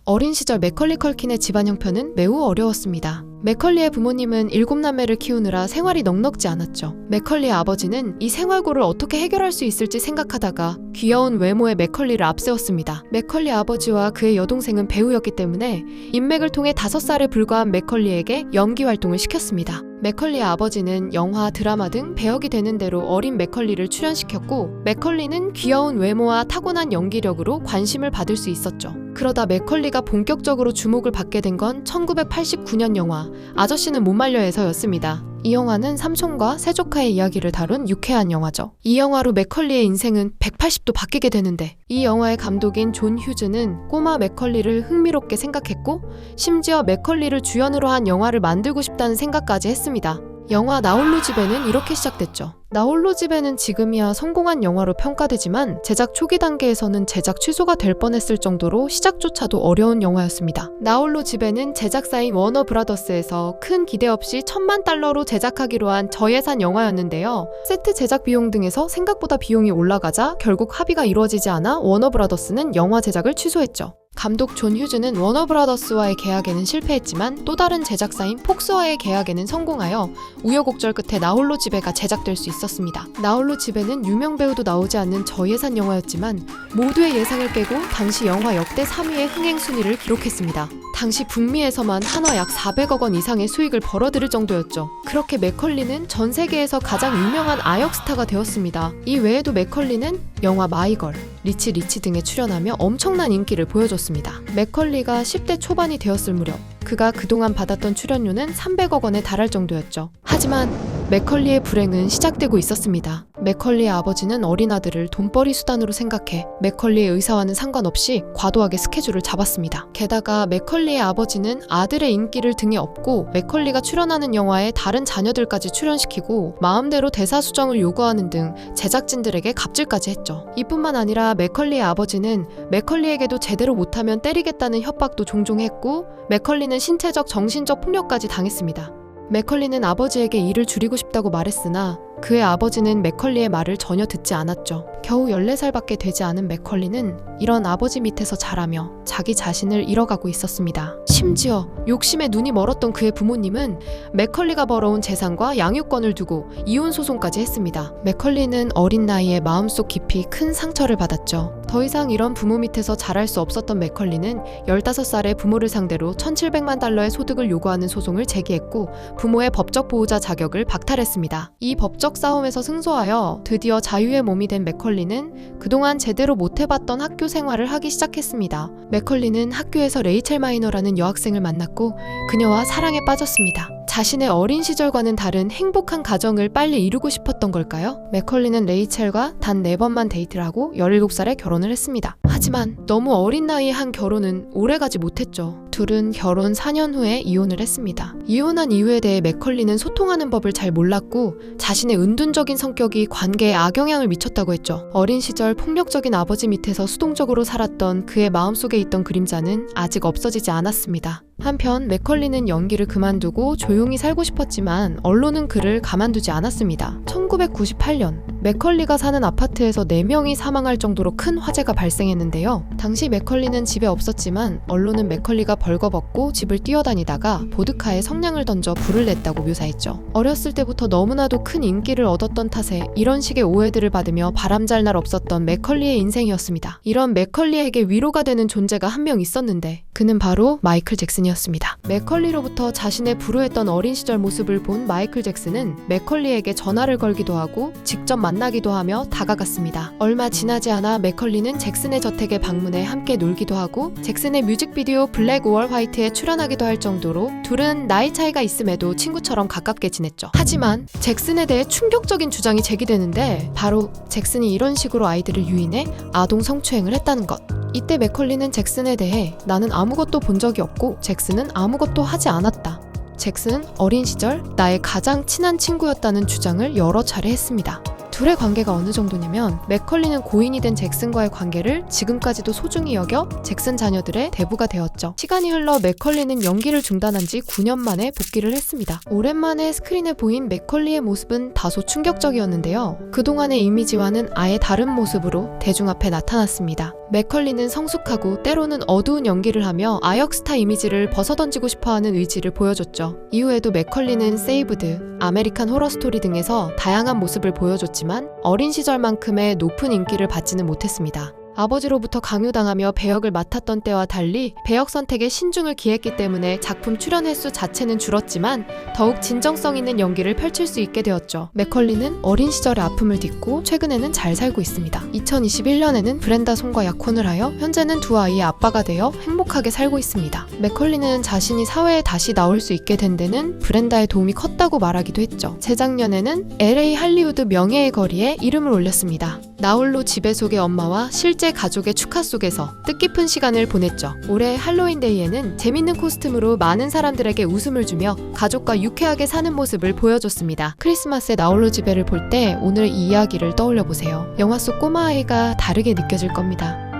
어린 시절 맥컬리 컬킨의 집안 형편은 매우 어려웠습니다. 맥컬리의 부모님은 7남매를 키우느라 생활이 넉넉지 않았죠. 맥컬리의 아버지는 이 생활고를 어떻게 해결할 수 있을지 생각하다가 귀여운 외모의 맥컬리를 앞세웠습니다. 맥컬리 아버지와 그의 여동생은 배우였기 때문에 인맥을 통해 5살에 불과한 맥컬리에게 연기 활동을 시켰습니다. 맥컬리의 아버지는 영화, 드라마 등 배역이 되는 대로 어린 맥컬리를 출연시켰고, 맥컬리는 귀여운 외모와 타고난 연기력으로 관심을 받을 수 있었죠. 그러다 맥컬리가 본격적으로 주목을 받게 된 건 1989년 영화 아저씨는 못 말려에서였습니다. 이 영화는 삼촌과 세 조카의 이야기를 다룬 유쾌한 영화죠. 이 영화로 맥컬리의 인생은 180도 바뀌게 되는데, 이 영화의 감독인 존 휴즈는 꼬마 맥컬리를 흥미롭게 생각했고, 심지어 맥컬리를 주연으로 한 영화를 만들고 싶다는 생각까지 했습니다. 영화 나 홀로 집에는 이렇게 시작됐죠. 나 홀로 집에는 지금이야 성공한 영화로 평가되지만 제작 초기 단계에서는 제작 취소가 될 뻔했을 정도로 시작조차도 어려운 영화였습니다. 나 홀로 집에는 제작사인 워너 브라더스에서 큰 기대 없이 $10,000,000로 제작하기로 한 저예산 영화였는데요. 세트 제작 비용 등에서 생각보다 비용이 올라가자 결국 합의가 이루어지지 않아 워너 브라더스는 영화 제작을 취소했죠. 감독 존 휴즈는 워너브라더스와의 계약에는 실패했지만 또 다른 제작사인 폭스와의 계약에는 성공하여 우여곡절 끝에 나 홀로 집에가 제작될 수 있었습니다. 나 홀로 집에는 유명 배우도 나오지 않는 저예산 영화였지만 모두의 예상을 깨고 당시 영화 역대 3위의 흥행 순위를 기록했습니다. 당시 북미에서만 한화 약 400억 원 이상의 수익을 벌어들일 정도였죠. 그렇게 맥컬리는 전 세계에서 가장 유명한 아역 스타가 되었습니다. 이 외에도 맥컬리는 영화 마이걸, 리치 등에 출연하며 엄청난 인기를 보여줬습니다. 맥컬리가 10대 초반이 되었을 무렵 그가 그동안 받았던 출연료는 300억 원에 달할 정도였죠. 하지만 맥컬리의 불행은 시작되고 있었습니다. 맥컬리의 아버지는 어린 아들을 돈벌이 수단으로 생각해 맥컬리의 의사와는 상관없이 과도하게 스케줄을 잡았습니다. 게다가 맥컬리의 아버지는 아들의 인기를 등에 업고 맥컬리가 출연하는 영화에 다른 자녀들까지 출연시키고 마음대로 대사 수정을 요구하는 등 제작진들에게 갑질까지 했죠. 이뿐만 아니라 맥컬리의 아버지는 맥컬리에게도 제대로 못하면 때리겠다는 협박도 종종 했고, 맥컬리는 신체적, 정신적 폭력까지 당했습니다. 맥컬리는 아버지에게 일을 줄이고 싶다고 말했으나 그의 아버지는 맥컬리의 말을 전혀 듣지 않았죠. 겨우 14살밖에 되지 않은 맥컬리는 이런 아버지 밑에서 자라며 자기 자신을 잃어가고 있었습니다. 심지어 욕심에 눈이 멀었던 그의 부모님은 맥컬리가 벌어온 재산과 양육권을 두고 이혼 소송까지 했습니다. 맥컬리는 어린 나이에 마음속 깊이 큰 상처를 받았죠. 더 이상 이런 부모 밑에서 자랄 수 없었던 맥컬리는 15살의 부모를 상대로 $1,700만 소득을 요구하는 소송을 제기했고 부모의 법적 보호자 자격을 박탈했습니다. 이 법적 싸움에서 승소하여 드디어 자유의 몸이 된 맥컬리는 그동안 제대로 못해봤던 학교 생활을 하기 시작했습니다. 맥컬리는 학교에서 레이첼 마이너라는 여학생을 만났고 그녀와 사랑에 빠졌습니다. 자신의 어린 시절과는 다른 행복한 가정을 빨리 이루고 싶었던 걸까요? 맥컬리는 레이첼과 단 4번만 데이트를 하고 17살에 결혼을 했습니다. 하지만 너무 어린 나이에 한 결혼은 오래가지 못했죠. 둘은 결혼 4년 후에 이혼을 했습니다. 이혼한 이유에 대해 맥컬리는 소통하는 법을 잘 몰랐고 자신의 은둔적인 성격이 관계에 악영향을 미쳤다고 했죠. 어린 시절 폭력적인 아버지 밑에서 수동적으로 살았던 그의 마음속에 있던 그림자는 아직 없어지지 않았습니다. 한편 맥컬리는 연기를 그만두고 조용히 살고 싶었지만 언론은 그를 가만두지 않았습니다. 1998년 맥컬리가 사는 아파트에서 4명이 사망할 정도로 큰 화재가 발생했는데요. 당시 맥컬리는 집에 없었지만 언론은 맥컬리가 벌거벗고 집을 뛰어다니다가 보드카에 성냥을 던져 불을 냈다고 묘사했죠. 어렸을 때부터 너무나도 큰 인기를 얻었던 탓에 이런 식의 오해들을 받으며 바람잘 날 없었던 맥컬리의 인생이었습니다. 이런 맥컬리에게 위로가 되는 존재가 한 명 있었는데 그는 바로 마이클 잭슨이었습니다. 맥컬리로부터 자신의 불우했던 어린 시절 모습을 본 마이클 잭슨은 맥컬리에게 전화를 걸기도 하고 직접 만나기도 하며 다가갔습니다. 얼마 지나지 않아 맥컬리는 잭슨의 저택에 방문해 함께 놀기도 하고 잭슨의 뮤직비디오 블랙 월 화이트에 출연하기도 할 정도로 둘은 나이 차이가 있음에도 친구처럼 가깝게 지냈죠. 하지만 잭슨에 대해 충격적인 주장이 제기되는데 바로 잭슨이 이런 식으로 아이들을 유인해 아동 성추행을 했다는 것. 이때 맥컬리는 잭슨에 대해 나는 아무것도 본 적이 없고 잭슨은 아무것도 하지 않았다. 잭슨은 어린 시절 나의 가장 친한 친구였다는 주장을 여러 차례 했습니다. 둘의 관계가 어느 정도냐면 맥컬리는 고인이 된 잭슨과의 관계를 지금까지도 소중히 여겨 잭슨 자녀들의 대부가 되었죠. 시간이 흘러 맥컬리는 연기를 중단한 지 9년 만에 복귀를 했습니다. 오랜만에 스크린에 보인 맥컬리의 모습은 다소 충격적이었는데요. 그동안의 이미지와는 아예 다른 모습으로 대중 앞에 나타났습니다. 맥컬리는 성숙하고 때로는 어두운 연기를 하며 아역 스타 이미지를 벗어던지고 싶어하는 의지를 보여줬죠. 이후에도 맥컬리는 세이브드, 아메리칸 호러 스토리 등에서 다양한 모습을 보여줬지만 어린 시절만큼의 높은 인기를 받지는 못했습니다. 아버지로부터 강요당하며 배역을 맡았던 때와 달리 배역 선택에 신중을 기했기 때문에 작품 출연 횟수 자체는 줄었지만 더욱 진정성 있는 연기를 펼칠 수 있게 되었죠. 맥컬리는 어린 시절의 아픔을 딛고 최근에는 잘 살고 있습니다. 2021년에는 브렌다 손과 약혼을 하여 현재는 두 아이의 아빠가 되어 행복하게 살고 있습니다. 맥컬리는 자신이 사회에 다시 나올 수 있게 된 데는 브렌다의 도움이 컸다고 말하기도 했죠. 재작년에는 LA 할리우드 명예의 거리에 이름을 올렸습니다. 나홀로 지배 속의 엄마와 실제 가족의 축하 속에서 뜻깊은 시간을 보냈죠. 올해 할로윈데이에는 재밌는 코스튬으로 많은 사람들에게 웃음을 주며 가족과 유쾌하게 사는 모습을 보여줬습니다. 크리스마스에 나홀로 지배를 볼 때 오늘 이 이야기를 떠올려 보세요. 영화 속 꼬마 아이가 다르게 느껴질 겁니다.